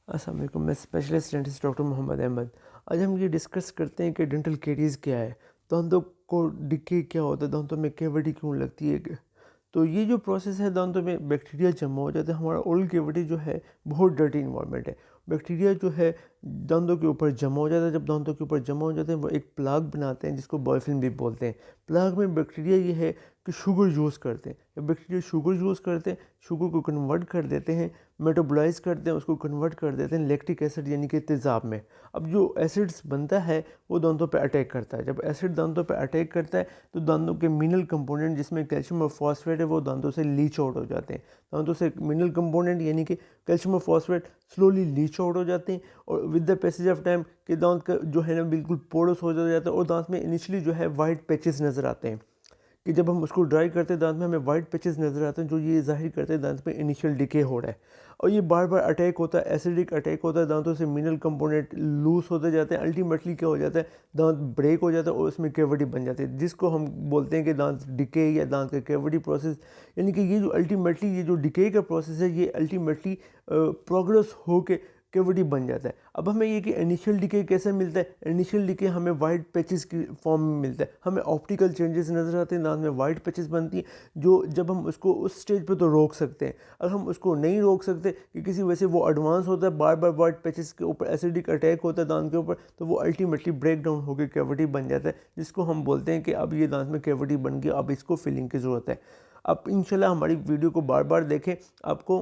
अस्सलाम वालेकुम। मैं specialist dentist doctor Mohammad Ahmad. आज हम ये डिस्कस करते हैं कि डेंटल कैरीज़ क्या है, दांतों को डिके क्या होता है, दांतों में कैविटी क्यों लगती है। तो ये जो प्रोसेस है, दांतों में बैक्टीरिया जमा हो जाता है। हमारा ओरल कैविटी जो है बहुत डर्टी इन्वायरमेंट है। बैक्टीरिया जो है दांतों के ऊपर जमा हो जाता है। जब दांतों के ऊपर जमा हो जाते हैं वो एक प्लाग बनाते हैं जिसको बॉयफिल्म भी बोलते हैं। प्लाग में बैक्टीरिया ये है कि शुगर यूज़ करते हैं। जब बैक्टीरिया शुगर यूज़ करते हैं, शुगर को कन्वर्ट कर देते हैं, मेटाबोलाइज़ करते हैं, उसको कन्वर्ट कर देते हैं लैक्टिक एसिड यानी कि तेज़ाब में। अब जो एसिड्स बनता है वो दांतों पे अटैक करता है। जब एसिड दांतों पे अटैक करता है तो दांतों के मिनरल कंपोनेंट जिसमें कैल्शियम और फॉस्फेट है वो दांतों से लीच आउट हो जाते हैं। दांतों से मिनरल कंपोनेंट यानी कि कैल्शियम और फॉस्फेट स्लोली लीच आउट हो जाते हैं और with the passage of time के दांत का जो है ना बिल्कुल पोरस हो जाता है और दांत में इनिशियली जो है वाइट पैचेस नज़र आते हैं कि जब हम उसको ड्राई करते हैं दांत में हमें वाइट पैचेस नज़र आते हैं जो ये ज़ाहिर करते हैं दांत में इनिशियल डिके हो रहा है। और ये बार बार अटैक होता है, एसिडिक अटैक होता है, दांतों से मिनरल कंपोनेंट लूज होते जाते हैं। अल्टीमेटली क्या हो जाता है, दांत ब्रेक हो जाता है और उसमें कैविटी बन जाती है जिसको हम बोलते हैं कि दांत डिके या दांत का कैविटी प्रोसेस। यानी कि ये जो अल्टीमेटली ये जो डिके का प्रोसेस है ये अल्टीमेटली प्रोग्रेस हो के कैविटी बन जाता है। अब हमें ये कि इनिशियल डिके कैसे मिलता है, इनिशियल डिके हमें वाइट पैचेस की फॉर्म में मिलता है। हमें ऑप्टिकल चेंजेस नज़र आते हैं, दांत में वाइट पैचेस बनती हैं जो जब हम उसको उस स्टेज पे तो रोक सकते हैं। अगर हम उसको नहीं रोक सकते कि किसी वजह से वो एडवांस होता है, बार बार वाइट पैचेस के ऊपर एसिडिक अटैक होता है दांत के ऊपर, तो वो अल्टीमेटली ब्रेक डाउन होकर कैविटी बन जाता है जिसको हम बोलते हैं कि अब ये दांत में कैविटी बन गई, अब इसको फिलिंग की ज़रूरत है। अब इंशाल्लाह हमारी वीडियो को बार बार देखें, आपको